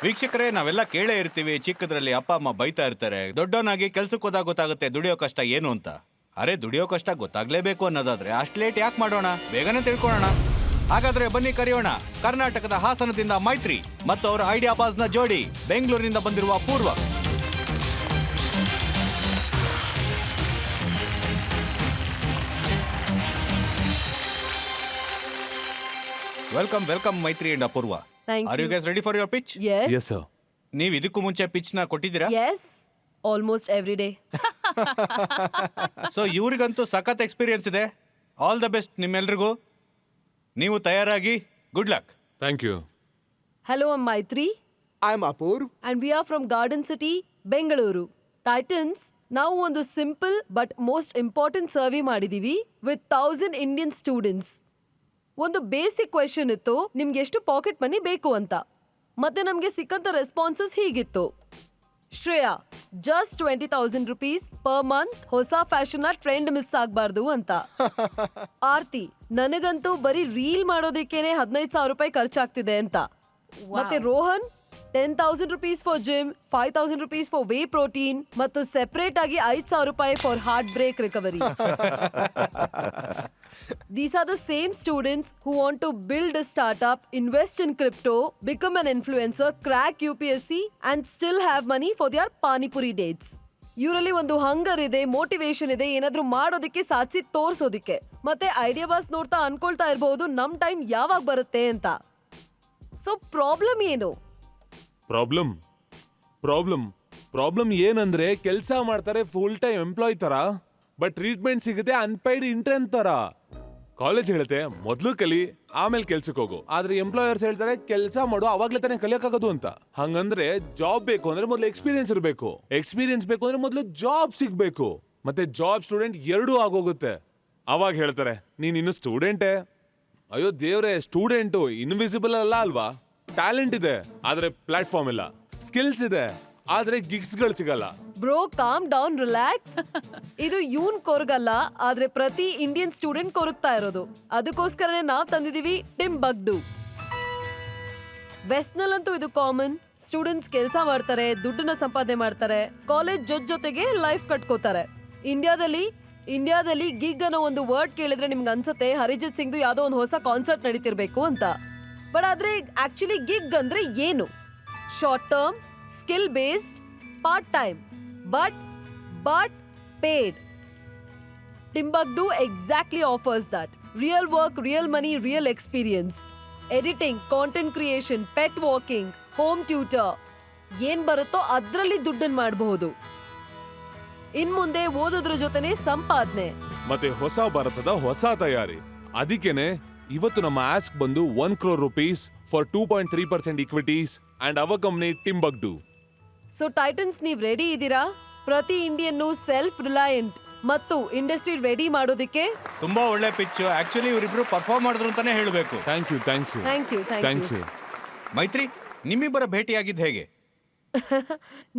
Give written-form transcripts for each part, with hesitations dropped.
ವೀಕ್ಷಕರೇ, ನಾವೆಲ್ಲ ಕೇಳೇ ಇರ್ತೀವಿ, ಚಿಕ್ಕದ್ರಲ್ಲಿ ಅಪ್ಪ ಅಮ್ಮ ಬೈತಾ ಇರ್ತಾರೆ, ದೊಡ್ಡವನಾಗಿ ಕೆಲ್ಸಕ್ಕೆ ಹೋದಾಗ ಗೊತ್ತಾಗುತ್ತೆ ದುಡಿಯೋ ಕಷ್ಟ ಏನು ಅಂತ. ಅರೆ, ದುಡಿಯೋ ಕಷ್ಟ ಗೊತ್ತಾಗ್ಲೇಬೇಕು ಅನ್ನೋದಾದ್ರೆ ಅಷ್ಟು ಲೇಟ್ ಯಾಕೆ ಮಾಡೋಣ, ಬೇಗನೆ ತಿಳ್ಕೊಳ್ಳೋಣ. ಹಾಗಾದ್ರೆ ಬನ್ನಿ ಕರೆಯೋಣ ಕರ್ನಾಟಕದ ಹಾಸನದಿಂದ ಮೈತ್ರಿ ಮತ್ತು ಅವರ ಐಡಿಯಾ ಬಾಸ್ನ ಜೋಡಿ, ಬೆಂಗಳೂರಿನಿಂದ ಬಂದಿರುವ ಪೂರ್ವ. Welcome Maitri and Apoorva. Thank are you you. Guys ready for your pitch? Yes. Yes, sir. ನೀವು ಇದಕ್ಕೂ ಮುಂಚೆ ಪಿಚ್ ನ ಕೊಟ್ಟಿದ್ದೀರಾ? Yes. Almost every day. So ಇವ್ರಿಗಂತೂ ಸಖತ್ ಎಕ್ಸ್ಪೀರಿಯನ್ಸ್ ಇದೆ. ಆಲ್ ದ ಬೆಸ್ಟ್ ನಿಮ್ಮೆಲ್ರಿಗೂ. ನೀವು ತಯಾರಾಗಿ, good luck. Thank you. Hello, I'm Maitri. I'm Apurv. And we are from Garden City, Bengaluru. Titans, ನಾವು ಒಂದು simple but most important survey ಮಾಡಿದೀವಿ with 1000 Indian students. ಒಂದು ಬೇಸಿಕ್ ಕ್ವೆಶನ್ ಇತ್ತು, ನಿಮ್ಗೆ ಎಷ್ಟು ಪಾಕೆಟ್ ಮನಿ ಬೇಕು ಅಂತ. ಮತ್ತೆ ನಮ್ಗೆ ಸಿಕ್ಕಂತ ರೆಸ್ಪಾನ್ಸಸ್ ಹೀಗಿತ್ತು: Shreya, just 20,000 rupees per month, ಹೊಸ ಫ್ಯಾಷನ್ ಟ್ರೆಂಡ್ ಮಿಸ್ ಆಗ್ಬಾರ್ದು ಅಂತ. ಆರ್ತಿ, ನನಗಂತೂ ಬರೀ ರೀಲ್ ಮಾಡೋದಕ್ಕೇನೆ 15,000 ರೂಪಾಯಿ ಖರ್ಚಾಗ್ತಿದೆ ಅಂತ. ಮತ್ತೆ Rohan, 10,000 rupees for gym, 5,000 rupees for whey protein ಮತ್ತು ಸೆಪರೇಟ್ ಆಗಿ 5,000 ರೂಪಾಯಿ for heartbreak recovery. These are the same students who want to build a startup, invest in crypto, become an influencer, crack UPSC and still have money for their panipuri dates. ಇವರಲ್ಲಿ ಒಂದು ಹಂಗರ್ ಇದೆ, motivation ಇದೆ, ಏನಾದ್ರೂ ಮಾಡೋದಕ್ಕೆ ಸಾಧಿಸಿ ತೋರ್ಸೋದಿಕ್ಕೆ. ಮತ್ತೆ idea boss ನೋಡ್ತಾ ಅನ್ಕೊಳ್ತಾ ಇರಬಹುದು ನಮ್ ಟೈಮ್ ಯಾವಾಗ ಬರುತ್ತೆ ಅಂತ. ಸೊ ಪ್ರಾಬ್ಲಮ್ ಏನು? ಪ್ರಾಬ್ಲಮ್ ಏನಂದ್ರೆ ಕೆಲಸ ಮಾಡ್ತಾರೆ ಫುಲ್ ಟೈಮ್ ಎಂಪ್ಲಾಯ್ ತರ, ಬಟ್ ಟ್ರೀಟ್ಮೆಂಟ್ ಸಿಗುತ್ತೆ ಅನ್ಪೈಡ್ ಇಂಟರ್ನ್ ತರ. ಕಾಲೇಜ್ ಹೇಳುತ್ತೆ ಮೊದ್ಲು ಕಲಿ ಆಮೇಲೆ ಕೆಲ್ಸಕ್ಕೆ ಹೋಗು, ಆದ್ರೆ ಎಂಪ್ಲಾಯರ್ಸ್ ಹೇಳ್ತಾರೆ ಕೆಲಸ ಮಾಡು ಅವಾಗ್ಲೇ ತಾನೇ ಕಲಿಯಕ್ಕಾಗೋದು ಅಂತ. ಹಂಗಂದ್ರೆ ಜಾಬ್ ಬೇಕು ಅಂದ್ರೆ ಮೊದ್ಲು ಎಕ್ಸ್ಪೀರಿಯನ್ಸ್ ಇರಬೇಕು, ಎಕ್ಸ್ಪೀರಿಯನ್ಸ್ ಬೇಕು ಅಂದ್ರೆ ಮೊದ್ಲು ಜಾಬ್ ಸಿಗ್ಬೇಕು. ಮತ್ತೆ ಜಾಬ್ ಸ್ಟೂಡೆಂಟ್ ಎರಡೂ ಆಗೋಗುತ್ತೆ. ಅವಾಗ ಹೇಳ್ತಾರೆ ನೀನ್ ಇನ್ನು ಸ್ಟೂಡೆಂಟೇ. ಅಯ್ಯೋ ದೇವ್ರೆ, ಸ್ಟೂಡೆಂಟು ಇನ್ವಿಸಿಬಲ್ ಅಲ್ಲ ಅಲ್ವಾ? ಟ್ಯಾಲೆಂಟ್ ಇದೆ ಆದ್ರೆ ಪ್ಲಾಟ್ಫಾರ್ಮ್ ಇಲ್ಲ, ಸ್ಕಿಲ್ಸ್ ಇದೆ ಆದ್ರೆ ಗಿಗ್ಸ್ ಗಳು ಸಿಗಲ್ಲ. Bro, calm down, relax. ಇದು ಯೂನ್ ಕೊರಗಲ್ಲ, ಆದ್ರೆ ಪ್ರತಿ ಇಂಡಿಯನ್ ಸ್ಟೂಡೆಂಟ್ ಕೊರಗ್ತಾ ಇರೋದು. ಅದಕ್ಕೋಸ್ಕರನೇ ನಾವ್ ತಂದಿದೀವಿ ಟಿಂಬಕ್ಡು. ವೆಸ್ಟ್ ನಲ್ಲಂತೂ ಇದು ಕಾಮನ್. ಸ್ಟೂಡೆಂಟ್ಸ್ ಕೆಲಸ ಮಾಡ್ತಾರೆ, ದುಡ್ಡನ್ನ ಸಂಪಾದನೆ ಮಾಡ್ತಾರೆ, ಕಾಲೇಜ್ ಜೊತೆಗೆ ಲೈಫ್ ಕಟ್ಕೋತಾರೆ. ಇಂಡಿಯಾದಲ್ಲಿ ಗಿಗ್ ಅನ್ನೋ ಒಂದು ವರ್ಡ್ ಕೇಳಿದ್ರೆ ನಿಮ್ಗೆ ಅನ್ಸುತ್ತೆ ಹರಿಜಿತ್ ಸಿಂಗ್ದು ಯಾವ್ದೋ ಒಂದು ಹೊಸ ಕಾನ್ಸರ್ಟ್ ನಡೀತಿರ್ಬೇಕು ಅಂತ. ಬಟ್ ಆದ್ರೆ ಆಕ್ಚುಲಿ ಗಿಗ್ ಅಂದ್ರೆ ಏನು? Short term, skill based, part time, but paid. Timbuktu exactly offers that. Real work, real money, real experience. Editing, content creation, pet walking, home tutor. ಏನ್ ಬರುತ್ತೋ ಅದ್ರಲ್ಲಿ ದುಡ್ಡನ್ನ ಮಾಡಬಹುದು. ಇನ್ ಮುಂದೆ ಓದೋದ್ರ ಜೊತೆನೆ ಸಂಪಾದನೆ. ಮತ್ತೆ ಹೊಸ ಭಾರತದ ಹೊಸ ತಯಾರಿ. ಅದಕ್ಕೇನೆ ಇವತ್ತು ನಮ್ಮ ಆಸ್ಕ್ ಬಂದು 1 crore rupees for 2.3% equities and our company Timbuktu. So Titans, ನೀವ್ ರೆಡಿ ಇದ್ದೀರಾ? ಪ್ರತಿ ಇಂಡಿಯನ್ನು ಸೆಲ್ಫ್ ರಿಲಯಂಟ್ ಮತ್ತು ಇಂಡಸ್ಟ್ರಿ ರೆಡಿ ಮಾಡೋದಕ್ಕೆ. ತುಂಬಾ ಒಳ್ಳೆ ಪಿಚ್. ಆಕ್ಚುಲಿ ಇವರಿಬ್ರು ಪರ್ಫಾರ್ಮ್ ಮಾಡಿದ್ರು ಅಂತಾನೆ ಹೇಳಬೇಕು. Thank you. ಮೈತ್ರಿ, ನಿಮ್ಮಿಬ್ಬರ ಭೇಟಿಯಾಗಿದ್ದು ಹೇಗೆ?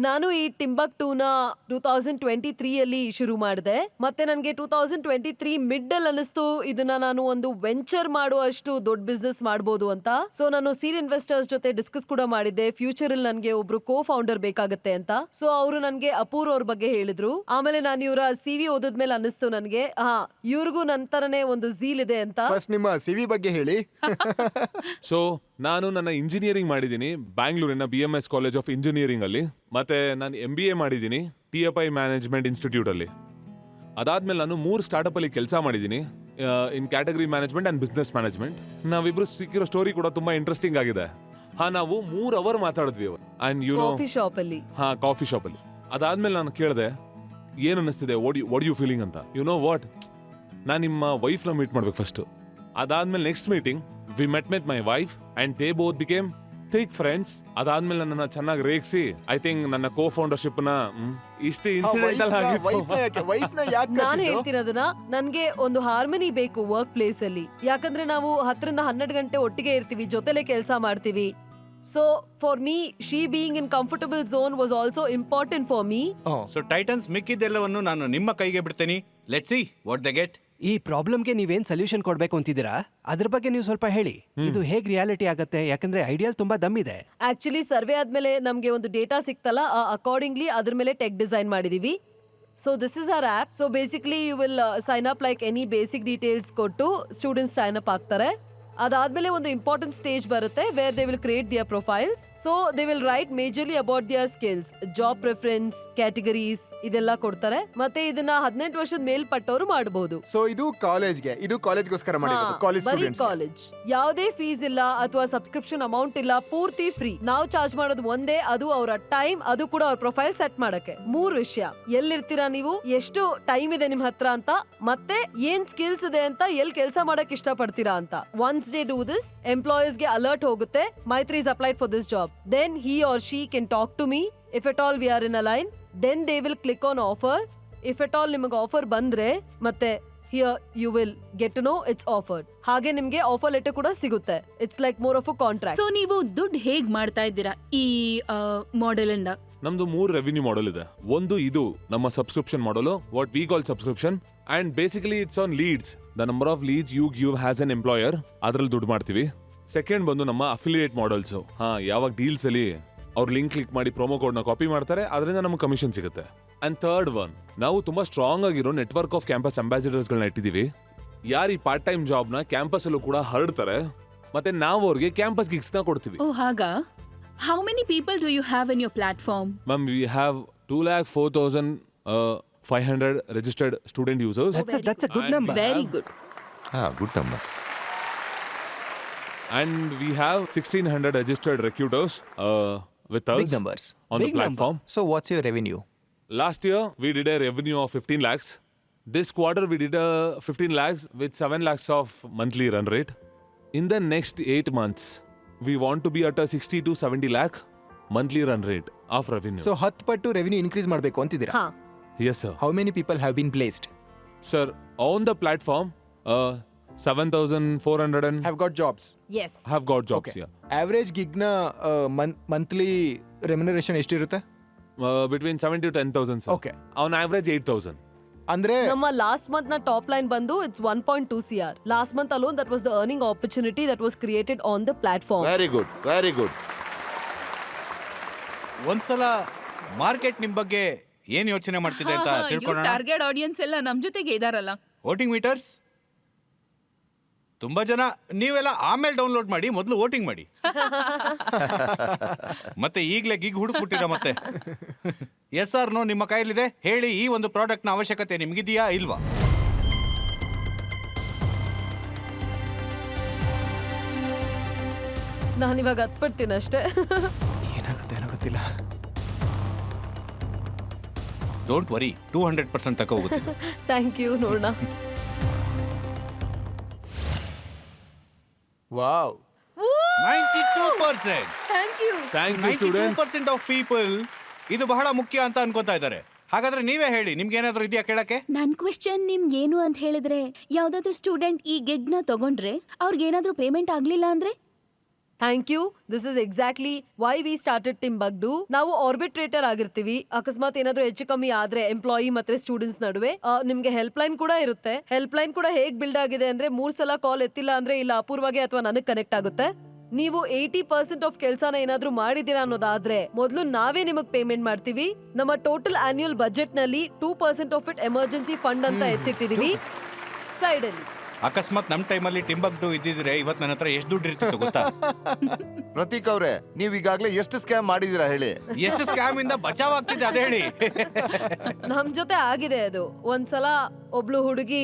ನಾನು ಈ ಟಿಂಬಕ್ಟೂನ 2023 ಶುರು ಮಾಡಿದೆ. ಮತ್ತೆ ನನಗೆ 2023 ಮಿಡ್ಡಲ್ ಅನಿಸ್ತು ಇದನ್ನ ನಾನು ಒಂದು ವೆಂಚರ್ ಮಾಡುವಷ್ಟು ದೊಡ್ಡ ಬಿಸ್ನೆಸ್ ಮಾಡಬಹುದು ಅಂತ. ಸೊ ನಾನು ಸೀಡ್ ಇನ್ವೆಸ್ಟರ್ಸ್ ಜೊತೆ ಡಿಸ್ಕಸ್ ಕೂಡ ಮಾಡಿದ್ದೆ. ಫ್ಯೂಚರ್ ಅಲ್ಲಿ ನನಗೆ ಒಬ್ರು ಕೋ ಫೌಂಡರ್ ಬೇಕಾಗತ್ತೆ ಅಂತ. ಸೊ ಅವರು ನನಗೆ ಅಪೂರ್ ಅವ್ರ ಬಗ್ಗೆ ಹೇಳಿದ್ರು. ಆಮೇಲೆ ನಾನು ಇವರ CV ಓದಿದ್ಮೇಲೆ ಅನಿಸ್ತು ನನಗೆ ಇವ್ರಿಗೂ ನನ್ನ ತರನೇ ಒಂದು ಝೀಲ್ ಇದೆ ಅಂತ. ಫಸ್ಟ್ ನಿಮ್ಮ CV ಬಗ್ಗೆ ಹೇಳಿ. ಸೊ ನಾನು ನನ್ನ ಇಂಜಿನಿಯರಿಂಗ್ ಮಾಡಿದ್ದೀನಿ ಬ್ಯಾಂಗ್ಳೂರಿನ BMS ಕಾಲೇಜ್ ಆಫ್ ಇಂಜಿನಿಯರಿಂಗ್ ಅಲ್ಲಿ. ಮತ್ತೆ ನಾನು MBA ಮಾಡಿದ್ದೀನಿ TFI ಮ್ಯಾನೇಜ್ಮೆಂಟ್ ಇನ್ಸ್ಟಿಟ್ಯೂಟ್ ಅಲ್ಲಿ. ಅದಾದ್ಮೇಲೆ ನಾನು 3 ಸ್ಟಾರ್ಟ್ಅಪ್ ಅಲ್ಲಿ ಕೆಲಸ ಮಾಡಿದ್ದೀನಿ in category management and business management. ನಾವಿಬ್ರು ಸಿಕ್ಕಿರೋ ಸ್ಟೋರಿ ಕೂಡ ತುಂಬಾ ಇಂಟ್ರೆಸ್ಟಿಂಗ್ ಆಗಿದೆ. ನಾವು 3 ಅವರ್ ಮಾತಾಡಿದ್ವಿ and you know coffee shop ಅಲ್ಲಿ. ಕಾಫಿ ಶಾಪ್ ಅಲ್ಲಿ. ಅದಾದ್ಮೇಲೆ ನಾನು ಕೇಳಿದೆ ಏನ್ ಅನ್ನಿಸ್ತಿದೆ, ವಾಟ್ ಯು ಫೀಲಿಂಗ್ ಅಂತ. ಯು ನೋ ವಾಟ್, ನಾನು ನಿಮ್ಮ ವೈಫ್ ನ ಮೀಟ್ ಮಾಡ್ಬೇಕು ಫಸ್ಟ್. ಅದಾದ್ಮೇಲೆ next meeting we met with my wife and they both became thick friends. ಅದಾದ್ಮೇಲೆ ನನ್ನ ಚೆನ್ನಾಗಿ ರೇಗಿಸಿ ಐ ಥಿಂಕ್ ನನ್ನ ಕೋ ಫೌಂಡರ್ಶಿಪ್ ನ ಇಷ್ಟು ಇನ್ಸಿಡೆಂಟಲ್ ಆಗಿತ್ತು. ನಾನು ಹೇಳ್ತಿರೋದನ್ನ, ನನ್ಗೆ ಒಂದು ಹಾರ್ಮನಿ ಬೇಕು ವರ್ಕ್ ಪ್ಲೇಸ್ ಅಲ್ಲಿ. ಯಾಕಂದ್ರೆ ನಾವು 10ರಿಂದ 12 ಗಂಟೆ ಒಟ್ಟಿಗೆ ಇರ್ತೀವಿ, ಜೊತೆಲೆ ಕೆಲಸ ಮಾಡ್ತೀವಿ. So for me she being in comfortable zone was also important for me. So Titans, ಮಿಕ್ಕಿದ್ದೆಲ್ಲವನ್ನು ನಾನು ನಿಮ್ಮ ಕೈಗೆ ಬಿಡ್ತೀನಿ. Let's see what they get. ಈ ಪ್ರಾಬ್ಲಮ್ಗೆ ನೀವೇನ್ ಸೊಲ್ಯೂಷನ್ ಕೊಡ್ಬೇಕು ಅಂತಿದ್ದೀರಾ ಅದ್ರ ಬಗ್ಗೆ ನೀವು ಸ್ವಲ್ಪ ಹೇಳಿ. ಇದು ಹೇಗ್ ರಿಯಾಲಿಟಿ ಆಗತ್ತೆ? ಯಾಕಂದ್ರೆ ಐಡಿಯಲ್ ತುಂಬಾ ದಮ್ ಇದೆ. ಆಕ್ಚುಲಿ ಸರ್ವೆ ಆದ್ಮೇಲೆ ನಮ್ಗೆ ಒಂದು ಡೇಟಾ ಸಿಕ್ತಲ್ಲ, ಅಕಾರ್ಡಿಂಗ್ಲಿ ಅದ್ರ ಮೇಲೆ ಟೆಕ್ ಡಿಸೈನ್ ಮಾಡಿದೀವಿ. So this is our app. So basically you will sign up like any basic details ಕೊಟ್ಟು ಸ್ಟೂಡೆಂಟ್ಸ್ ಸೈನ್ ಅಪ್ ಆಗ್ತಾರೆ. ಅದಾದ್ಮೇಲೆ ಒಂದು ಇಂಪಾರ್ಟೆಂಟ್ ಸ್ಟೇಜ್ ಬರುತ್ತೆ where they will create their profiles. So they will write majorly about their skills, job preference, categories ಇದೆಲ್ಲ ಕೊಡ್ತಾರೆ. ಮತ್ತೆ ಇದನ್ನ 18 ವರ್ಷದ ಮೇಲ್ಪಟ್ಟವರು ಮಾಡಬಹುದು. ಸೊ ಇದು ಕಾಲೇಜ್ಗೋಸ್ಕರ ಮಾಡಿರೋದು, ಕಾಲೇಜ್ ಬರೀ ಸ್ಟೂಡೆಂಟ್ಸ್. ಕಾಲೇಜ್, ಯಾವುದೇ ಫೀಸ್ ಇಲ್ಲ ಅಥವಾ ಸಬ್ಸ್ಕ್ರಿಪ್ಷನ್ ಅಮೌಂಟ್ ಇಲ್ಲ, ಪೂರ್ತಿ ಫ್ರೀ. ನಾವು ಚಾರ್ಜ್ ಮಾಡೋದು ಒಂದೇ, ಅದು ಅವರ ಟೈಮ್, ಅದು ಕೂಡ ಅವ್ರ ಪ್ರೊಫೈಲ್ ಸೆಟ್ ಮಾಡಕ್ಕೆ. 3 ವಿಷಯ: ಎಲ್ಲಿರ್ತೀರಾ ನೀವು, ಎಷ್ಟು ಟೈಮ್ ಇದೆ ನಿಮ್ ಹತ್ರ ಅಂತ, ಮತ್ತೆ ಏನ್ ಸ್ಕಿಲ್ಸ್ ಇದೆ ಅಂತ, ಎಲ್ಲಿ ಕೆಲಸ ಮಾಡಕ್ ಇಷ್ಟ ಪಡ್ತೀರಾ ಅಂತ. Once they do this, employers ಗೆ alert ಹೋಗುತ್ತೆ, Maitri is applied for this job. Then he or she can talk to me. If at all we are in a line, then they will click on offer. If at all ನಿಮಗೆ offer ಬಂದ್ರೆ, ಮತ್ತೆ here you will get to know it's offered. ಹಾಗೆ ನಿಮ್ಗೆ offer letter ಕೂಡ ಸಿಗುತ್ತೆ. It's like more of a contract. So ನೀವು ದುಡ್ಡು ಹೇಗ್ ಮಾಡ್ತಾ ಇದ್ದೀರಾ ಈ ಮಾಡೆಲ್ ಇಂದ? ನಮ್ದು 3 ರೆವಿನ್ಯೂ ಮಾಡೆಲ್ ಇದೆ. ಒಂದು ಇದು ನಮ್ಮ ಸಬ್ಸ್ಕ್ರಿಪ್ಷನ್ ಮಾಡಲು, what we call subscription, and basically it's on leads. The number of leads you give has an employer, ಅದ್ರಲ್ಲಿ ದುಡ್ಡು ಮಾಡ್ತೀವಿ. ಸೆಕೆಂಡ್ ಬಂದು ನಮ್ಮ ಅಫಿಲಿಯೇಟ್ ಮಾಡೆಲ್ಸ್. ಯಾವಾಗ ಡೀಲ್ಸ್ ಅಲ್ಲಿ ಅವ್ರ ಲಿಂಕ್ ಕ್ಲಿಕ್ ಮಾಡಿ ಪ್ರೊಮೋ ಕೋಡ್ ನ ಕಾಪಿ ಮಾಡ್ತಾರೆ, ಅದರಿಂದ ನಮಗೆ ಕಮಿಷನ್ ಸಿಗುತ್ತೆ. ಅಂಡ್ ಥರ್ಡ್ ಒನ್, ನಾವು ತುಂಬಾ ಸ್ಟ್ರಾಂಗ್ ಆಗಿರೋ ನೆಟ್ವರ್ಕ್ ಆಫ್ ಕ್ಯಾಂಪಸ್ ಅಂಬಾಸಿಡರ್ಸ್ ಗಳನ್ನ ಇಟ್ಟಿದೀವಿ. ಯಾರು ಈ ಪಾರ್ಟ್ ಟೈಮ್ ಜಾಬ್ ನ ಕ್ಯಾಂಪಸ್ ಅಲ್ಲೂ ಕೂಡ ಹರಡ್ತಾರೆ, ಮತ್ತೆ ನಾವು ಅವ್ರಿಗೆ ಕ್ಯಾಂಪಸ್ ಗಿಗ್ಸ್ ನ ಕೊಡ್ತೀವಿ. ಓ ಹಾಗಾ? How many people do you have in your platform? Ma'am, we have 204,500 registered student users. That's a good number. Very good. Good number. And we have 1,600 registered recruiters with us Big numbers. on the Big platform. So what's your revenue? Last year, we did a revenue of 15 lakhs. This quarter, we did 15 lakhs with 7 lakhs of monthly run rate. In the next 8 months, we want to be at a 60 to 70 lakh monthly run rate of revenue. So 10 ಪಟ್ಟು revenue increase ಮಾಡಬೇಕು ಅಂತಿದ್ದೀರಾ? ಹಾ, Yes, sir. How many people have been placed? Sir, on the platform, 7,400 and have got jobs? yes. have got jobs here. Average ಗಿಗ್ನ monthly remuneration ಎಷ್ಟಿರುತ್ತೆ? Between 7 to 10,000, sir. Okay. On average, 8,000. ಅಂದ್ರೆ ನಮ್ಮ last month ನ top line ಬಂದು it's 1.2 CR. Last month alone that was the earning opportunity that was created on the platform. Very good, very good. ಒಂದ್ಸಲ market ನಿಮ್ ಬಗ್ಗೆ ಏನ್ ಯೋಚನೆ ಮಾಡ್ತಿದೆ ಅಂತ ತಿಳ್ಕೊಳ್ಳೋಣ. ಟಾರ್ಗೆಟ್ ಆಡಿಯನ್ಸ್ ಎಲ್ಲ ನಮ್ ಜೊತೆಗೆ ಇದಾರಲ್ಲ. ವೋಟಿಂಗ್ ಮೀಟರ್ಸ್ ತುಂಬಾ ಜನ ನೀವೆಲ್ಲ ಆಮೇಲೆ ಡೌನ್ಲೋಡ್ ಮಾಡಿ, ಮೊದಲು ವೋಟಿಂಗ್ ಮಾಡಿ. ಮತ್ತೆ ಈಗಲೇ ಗಿಗ್ ಹುಡುಕ್ಬಿಟ್ಟಿರ ಮತ್ತೆ. ಎಸ್ ಆರ್ ನೋ ನಿಮ್ಮ ಕೈಯಲ್ಲಿದೆ, ಹೇಳಿ ಈ ಒಂದು ಪ್ರಾಡಕ್ಟ್ ನ ಅವಶ್ಯಕತೆ ನಿಮ್ಗಿದೆಯಾ ಇಲ್ವಾ? ನಾನಿವಾಗ ಹತ್ಬಿಡ್ತೀನಿ ಅಷ್ಟೇ. ಏನಾಗುತ್ತೆ ಗೊತ್ತಿಲ್ಲ. ಡೋಂಟ್ ವರಿ, 200% ತಕ ಹೋಗುತ್ತೆ. Thank you. ನೋಡೋಣ. Wow, 92%. Thank you. Thank you, students. 92% of people ಇದು ಬಹಳ ಮುಖ್ಯ ಅಂತ ಅನ್ಕೋತಾ ಇದ್ದಾರೆ. ಹಾಗಾದ್ರೆ ನೀವೇ ಹೇಳಿ, ನಿಮ್ಗೆ ಏನಾದ್ರು ಇದೆಯಾ ಕೇಳಕ್ಕೆ? ನನ್ ಕ್ವೆಶ್ಚನ್ ನಿಮ್ಗೇನು ಅಂತ ಹೇಳಿದ್ರೆ, ಯಾವ್ದಾದ್ರು ಸ್ಟೂಡೆಂಟ್ ಈ ಗಿಗ್ ನ ತಗೊಂಡ್ರೆ ಅವ್ರಿಗೇನಾದ್ರೂ ಪೇಮೆಂಟ್ ಆಗ್ಲಿಲ್ಲ ಅಂದ್ರೆ? Thank you. This is exactly why we started Timbuktu. ನಾವು ಆರ್ಬಿಟ್ರೇಟರ್ ಆಗಿರ್ತೀವಿ. ಅಕಸ್ಮಾತ್ ಏನಾದ್ರೂ ಹೆಚ್ಚು ಕಮ್ಮಿ ಆದ್ರೆ ಎಂಪ್ಲಾಯಿ ಮತ್ತೆ ಸ್ಟೂಡೆಂಟ್ಸ್ ನಡುವೆ ನಿಮ್ಗೆ ಹೆಲ್ಪ್ ಲೈನ್ ಕೂಡ ಇರುತ್ತೆ. ಹೆಲ್ಪ್ ಲೈನ್ ಕೂಡ ಹೇಗ್ ಬಿಲ್ಡ್ ಆಗಿದೆ ಅಂದ್ರೆ, 3 ಸಲ ಕಾಲ್ ಎತ್ತಿಲ್ಲ ಅಂದ್ರೆ ಇಲ್ಲ ಅಪೂರ್ವಗೆ ಅಥವಾ ನನಗ್ ಕನೆಕ್ಟ್ ಆಗುತ್ತೆ. ನೀವು 80% ಆಫ್ ಕೆಲಸನ ಏನಾದ್ರೂ ಮಾಡಿದೀರಾ ಅನ್ನೋದಾದ್ರೆ ಮೊದಲು ನಾವೇ ನಿಮಗ್ ಪೇಮೆಂಟ್ ಮಾಡ್ತೀವಿ. ನಮ್ಮ ಟೋಟಲ್ ಆನ್ಯುಯಲ್ ಬಜೆಟ್ ನಲ್ಲಿ 2% ಆಫ್ ಇಟ್ ಎಮರ್ಜೆನ್ಸಿ ಫಂಡ್ ಅಂತ ಎತ್ತಿಟ್ಟಿದೀವಿ ಸೈಡ್ ಅಲ್ಲಿ. ಅಕಸ್ಮಾತ್ ನಮ್ ಟೈಮಲ್ಲಿ ಟಿಂಬಕ್ಟು ಇದ್ದಿದ್ರೆ ಇವತ್ತು ನನ್ನ ಹತ್ರ ಎಷ್ಟು ದುಡ್ಡು ಇರ್ತಿತ್ತು ಗೊತ್ತಾ? ಪ್ರತೀಕ್ ಅವ್ರೆ, ನೀವ್ ಈಗಾಗ್ಲೇ ಎಷ್ಟು ಸ್ಕ್ಯಾಮ್ ಮಾಡಿದೀರಾ ಹೇಳಿ? ಎಷ್ಟು ಸ್ಕ್ಯಾಮ್ ಇಂದ ಬಚಾವ್ ಆಗ್ತಿದೆ ಅದೇ ಹೇಳಿ. ನಮ್ ಜೊತೆ ಆಗಿದೆ ಅದು. ಒಂದ್ಸಲ ಒಬ್ಳು ಹುಡುಗಿ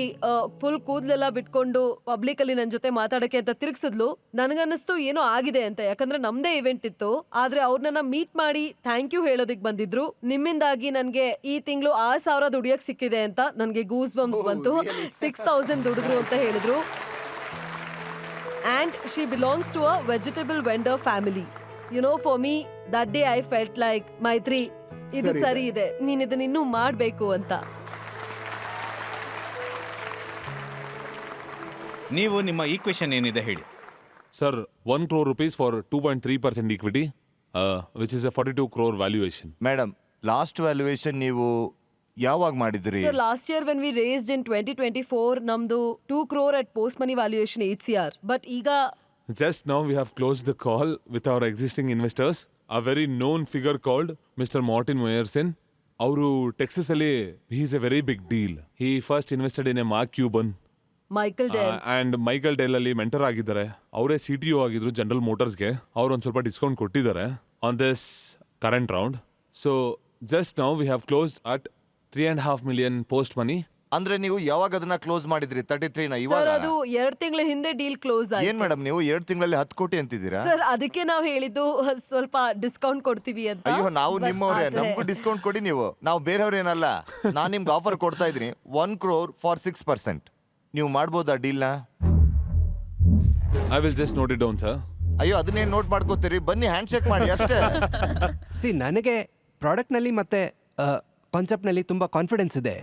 ಫುಲ್ ಕೂದ್ಲೆಲ್ಲ ಬಿಟ್ಕೊಂಡು ಪಬ್ಲಿಕ್ ಅಲ್ಲಿ ನನ್ ಜೊತೆ ಮಾತಾಡಕ್ಕೆ ಅಂತ ತಿರ್ಗ್ಸಿದ್ಲು. ನನ್ಗನ್ನಿಸ್ತು ಏನೋ ಆಗಿದೆ ಅಂತ, ಯಾಕಂದ್ರೆ ನಮ್ದೇ ಇವೆಂಟ್ ಇತ್ತು. ಆದ್ರೆ ಅವ್ರನ್ನ ಮೀಟ್ ಮಾಡಿ ಥ್ಯಾಂಕ್ ಯು ಹೇಳೋದಿಕ್ ಬಂದಿದ್ರು. ನಿಮ್ಮಿಂದಾಗಿ ನನ್ಗೆ ಈ ತಿಂಗಳು 6,000 ದುಡಿಯಕ್ ಸಿಕ್ಕಿದೆ ಅಂತ ನನ್ಗೆ ಗೂಸ್ ಬಂಪ್ಸ್ ಬಂತು. 6,000 ದುಡಿದ್ರು ಅಂತ ಹೇಳಿದ್ರು. And she belongs to a vegetable vendor family. You know, for me, that day I felt like, Maitri, ಇದು ಸರಿ ಇದೆ, ನೀನ್ ಇದನ್ನ ಇನ್ನೂ ಮಾಡ್ಬೇಕು ಅಂತ. ನೀವು ನಿಮ್ಮ ಈಕ್ವೇಶನ್ ಏನಿದೆ ಹೇಳಿ. Sir, 1 crore rupees for 2.3% equity, which is a 42 crore valuation. Madam, last valuation ನೀವು ಯಾವಾಗ ಮಾಡಿದ್ರಿ? Sir, last year when we raised in 2024, namdu 2 crore at post money valuation HCR. But iga Just now we have closed the call with our existing investors. A very known figure called Mr. Martin Meyerson. ಅವರು Texas ಅಲ್ಲಿ he is a very big deal. He first invested in a Mark Cuban. Michael Dell. And Michael del ಅಲ್ಲಿ mentor ಆಗಿದ್ದಾರೆ. ಅವರೇ CTO ಆಗಿದ್ರು general ಮೋಟರ್ಸ್ಗೆ. ಅವ್ರು ಒಂದು ಸ್ವಲ್ಪ discount ಕೊಟ್ಟಿದ್ದಾರೆ on this current round. So just now we have closed at 3.5 million post money. ಅಂದ್ರೆ ನೀವು ಯಾವಾಗ ಅದನ್ನ ಕ್ಲೋಸ್ ಮಾಡಿದ್ರಿ 33 ನ? ಸರ್ ಇವಾಗ ಅದು 2 ತಿಂಗಳ ಹಿಂದೆ ಡೀಲ್ ಕ್ಲೋಸ್ ಏನ್ ಆಯ್ತು. ಮೇಡಮ್ ನೀವು 2 ತಿಂಗಳಲ್ಲಿ 10 ಕೋಟಿ ಅಂತಿದ್ದೀರಾ? ಸರ್ ಅದಕ್ಕೆ ನಾವು ಹೇಳಿದ್ದು ಸ್ವಲ್ಪ ಡಿಸ್ಕೌಂಟ್ ಕೊಡ್ತೀವಿ ಅಂತ. ಅಯ್ಯೋ ನಾವು But ನಿಮ್ಮವ್ರೆ, ಆದ್ರೆ- ನಮಗೂ ಡಿಸ್ಕೌಂಟ್ ಕೊಡಿ ನೀವು. ನಾವು ಬೇರೆಯವ್ರೇನಲ್ಲ. ನಾನ್ ನಿಮ್ಗೆ ಆಫರ್ ಕೊಡ್ತಾ ಇದೀನಿ 1 crore for 6%. ನೀವು ಮಾಡ್ಬೋದಾ ಡೀಲ್ನ? I will just note it down sir. ಅಯ್ಯೋ ಅದನ್ನೇನ್ ನೋಟ್ ಮಾಡ್ಕೋತೀರಿ, ಬನ್ನಿ ಹ್ಯಾಂಡ್ ಶೇಕ್ ಮಾಡಿ ಅಷ್ಟೇ. ನನಗೆ ಪ್ರಾಡಕ್ಟ್ನಲ್ಲಿ ಮತ್ತೆ ಕಾನ್ಸೆಪ್ಟ್ನಲ್ಲಿ ತುಂಬ ಕಾನ್ಫಿಡೆನ್ಸ್ ಇದೆ.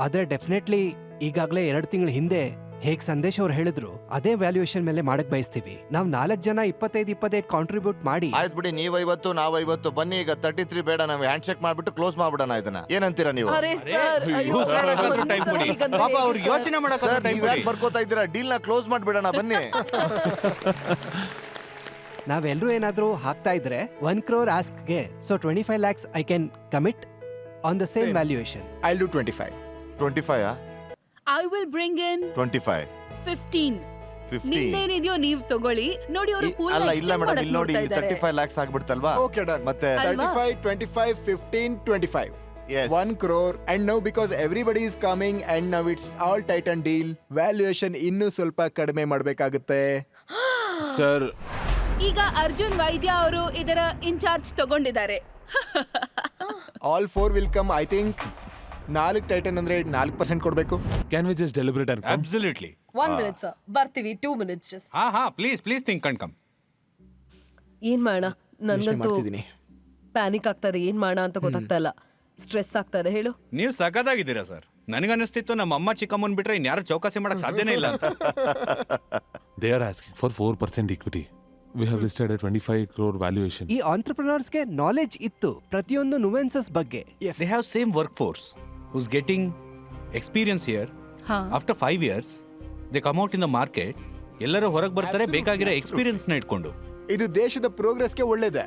ಆದರೆ ಡೆಫಿನೆಟ್ಲಿ ಈಗಾಗಲೇ 2 ತಿಂಗಳ ಹಿಂದೆ ಹೇಗೆ ಸಂದೇಶ್ ಅವ್ರು ಹೇಳಿದ್ರು ಅದೇ ವ್ಯಾಲ್ಯೂಯೇಷನ್ ಮೇಲೆ ಮಾಡಕ್ ಬಯಸ್ತೀವಿ. ನಾವು 4 ಜನ 25 ಕಾಂಟ್ರಿಬ್ಯೂಟ್ ಮಾಡಿ ಆಯ್ತು ಬಿಡಿ, ನೀವ್ 50 ನಾವ್ 50. ಬನ್ನಿ ಈಗ 33 ಬೇಡ, ನಾವು ಹ್ಯಾಂಡ್ ಶೇಕ್ ಮಾಡ್ಬಿಟ್ಟು ಕ್ಲೋಸ್ ಮಾಡ್ಬಿಡೋಣ ಇದನ್ನ. ಏನಂತೀರಾ ನೀವು? ಅರೆ ಸರ್ ಅಯ್ಯೋ ಸರ್, ಸರ್, ಹಾಗಾದ್ರೆ ಒಂದು time ಸಲ ಕೊಡಿ. ಹೀಗಂದ್ರೆ ಪಾಪ ಹೇಗೆ ಅವ್ರು ಸರ್? ಯೋಚನೆ ಮಾಡಕ್ಕೆ ಸರ್ time ನೀವ್ ಯಾಕೆ ಕೊಡಿ. ಬರ್ಕೋತಾ ಇದ್ದೀರಾ? ಡೀಲ್ ನ ಕ್ಲೋಸ್ ಮಾಡ್ಬಿಡೋಣ ಬನ್ನಿ. ನಾವೆಲ್ಲರೂ ಏನಾದರೂ ಹಾಕ್ತಾ ಇದ್ರೆ 1 crore ಆಸ್ಕ್ಗೆ so 25 lakhs I can commit on the same Same. Valuation. I do 25. 25 I will bring in 25 15. 15 ನಿಮ್ದೇನಿದೆಯೋ ನೀವ್ ತಗೊಳ್ಳಿ. ನೋಡಿ ಅವರು ಪೂಲ್ ಅಲ್ಲ ಇಲ್ಲ ಮೇಡಮ್, ಇಲ್ಲಿ ನೋಡಿ ಇಲ್ಲಿ 35 lakhs ಆಗ್ಬಿಡ್ತಲ್ವಾ? Okay, done. ಮತ್ತೆ ಅಲ್ವಾ? 35, 25, 15, 25. Yes. 1 crore. And now because everybody is coming and now it's all Titan deal, valuation ಇನ್ನೂ ಸ್ವಲ್ಪ ಕಡಿಮೆ ಮಾಡಬೇಕಾಗುತ್ತೆ. ಸರ್ ಈಗ ಅರ್ಜುನ್ ವೈದ್ಯ ಅವರು ಇದರ ಇನ್ಚಾರ್ಜ್ ತಗೊಂಡಿದ್ದಾರೆ. All 4 will come, I think. 4 Titan ಅಂದ್ರೆ 4% ಕೊಡಬೇಕು. Can we just deliberate and come? Absolutely. 1 minute sir, ಬರ್ತೀವಿ. 2 minutes just. ಹಾ ಪ್ಲೀಸ್ ಥಿಂಕ್ ಅಂಡ್ ಕಮ್. ಏನ್ ಮಾಡೋಣ, ಯೋಚ್ನೆ ನನ್ಗಂತೂ ಮಾಡ್ತಿದ್ದೀನಿ. ಪ್ಯಾನಿಕ್ ಆಗ್ತಾ ಇದೆ. ಏನ್ ಮಾಡೋಣ ಅಂತ ಗೊತ್ತಾಗ್ತಾ ಇಲ್ಲ. ಸ್ಟ್ರೆಸ್ ಆಗ್ತಾ ಇದೆ. ಹೇಳು. ನೀವು ಸಖತ್ತಾಗಿದ್ದೀರಾ ಸರ್. ನನಗನ್ನಿಸ್ತಿತ್ತು ನಮ್ಮ ಅಮ್ಮ ಚಿಕ್ಕಮ್ಮನ್ ಬಿಟ್ರೆ ಇನ್ಯಾರು ಚೌಕಾಸಿ ಮಾಡಕ್ ಸಾಧ್ಯನೇ ಇಲ್ಲ ಅಂತ. They are asking for 4% equity. We have listed a 25 crore valuation. ಈ ಆಂಟ್ರಪ್ರಿನರ್ಸ್ಗೆ ನಾಲೆಜ್ ಇತ್ತು ಪ್ರತಿಯೊಂದು ನುವೆನ್ಸಸ್ ಬಗ್ಗೆ. Yes. They have same workforce who's getting experience here. ಹಾ. After 5 years, they come out in the market. ಎಲ್ಲರೂ ಹೊರಗೆ ಬರ್ತಾರೆ ಬೇಕಾಗಿರೋ ಎಕ್ಸ್ಪೀರಿಯನ್ಸ್ ನ ಇಟ್ಕೊಂಡು. ಇದು ದೇಶದ ಪ್ರೋಗ್ರೆಸ್ಗೆ ಒಳ್ಳೇದೆ.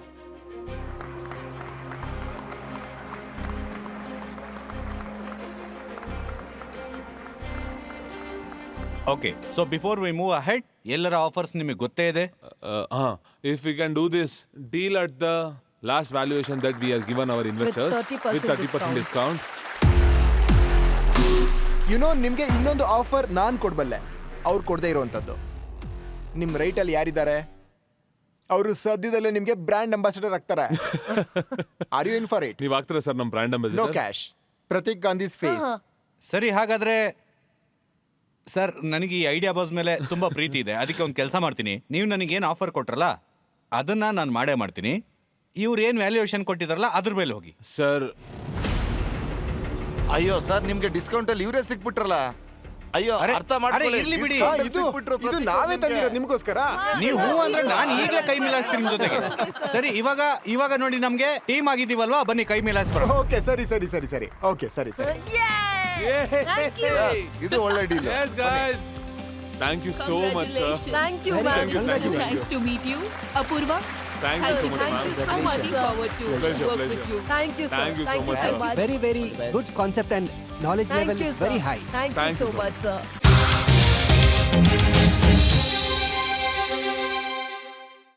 Okay, so before we move ahead, ಎಲ್ಲರ ಆಫರ್ಸ್ ನಿಮಗೆ ಗೊತ್ತೇ ಇದೆ. If we can do this deal at the last valuation that we have given our investors 30% discount. ನಿಮ್ಗೆ ಇನ್ನೊಂದು ಆಫರ್ ನಾನ್ ಕೊಡ್ಬಲ್ಲೆ, ಅವ್ರು ಕೊಡದೇ ಇರುವಂತದ್ದು. ನಿಮ್ ರೈಟ್ ಅಲ್ಲಿ ಯಾರಿದ್ದಾರೆ ಅವರು ಸದ್ಯದಲ್ಲೇ ನಿಮ್ಗೆ ಬ್ರ್ಯಾಂಡ್ ಅಂಬಾಸಿಡರ್ ಆಗ್ತಾರೆ. Are you in for it? ನೀವು ಆಗ್ತೀರಾ ಸರ್ ನಮ್ಮ ಬ್ರ್ಯಾಂಡ್ ನೋ ambassador? Cash, Prateek Gandhi's face. ಸರಿ, ಹಾಗಾದ್ರೆ ಸರ್ ನನಗೆ ಈ ಐಡಿಯಾ ಬಾಸ್ ಮೇಲೆ ತುಂಬಾ ಪ್ರೀತಿ ಇದೆ. ಅದಕ್ಕೆ ಒಂದು ಕೆಲಸ ಮಾಡ್ತೀನಿ. ನೀವು ನನಗೇನು ಆಫರ್ ಕೊಟ್ರಲ್ಲ ಅದನ್ನ ನಾನು ಮಾಡೇ ಮಾಡ್ತೀನಿ. ಇವ್ರು ಏನು ವ್ಯಾಲ್ಯೂಯೇಷನ್ ಕೊಟ್ಟಿದಾರಲ್ಲ ಅದ್ರ ಮೇಲೆ ಹೋಗಿ. ಸರ್ ಅಯ್ಯೋ ಸರ್, ನಿಮ್ಗೆ ಡಿಸ್ಕೌಂಟ್ ಅಲ್ಲಿ ಇವರೇ ಸಿಕ್ಬಿಟ್ರಲ್ಲ. ಅಯ್ಯೋ ಅರೆ, ಅರ್ಥ ಮಾಡ್ಕೊಳ್ಳಿ. ಇರ್ಲಿ ಬಿಡಿ. discount ಅಲ್ಲಿ ಇದು ಸಿಕ್ಬಿಟ್ರು ಇದು ಪ್ರತೀಕ್ ನಾವೇ ನಿಮ್ಗೆ. ತಂದಿರೋದು ನಿಮ್ಗೋಸ್ಕರ. ನೀವು ಹೂ ಅಂದ್ರೆ ನಾನು ಈಗಲೇ ಕೈ ಮಿಲಾಯಿಸ್ತೀನಿ ನಿಮ್ ಜೊತೆಗೆ. ಸರಿ, ಇವಾಗ ನೋಡಿ ನಮ್ಗೆ ಟೀಮ್ ಆಗಿದ್ದೀವಲ್ವಾ, ಬನ್ನಿ ಕೈ ಮಿಲಾಯಿಸ್ಬರೋಣ. ಓಕೆ ಸರಿ. ಓಕೆ ಸರಿ. Thank you. Yes, ಇದು ಒಳ್ಳೆ deal. yes guys, thank you so much sir. Congratulations. Thank you, Very ma'am. good. Nice to meet you. Apurva, Thank you so much thank ma'am. you so much. Looking forward to Pleasure, work pleasure. with you. Thank you, sir. Thank you so Thank you much, so sir. much. Very very good concept and knowledge Thank level you, is sir. Very high. Thank you Thank you so so much, sir.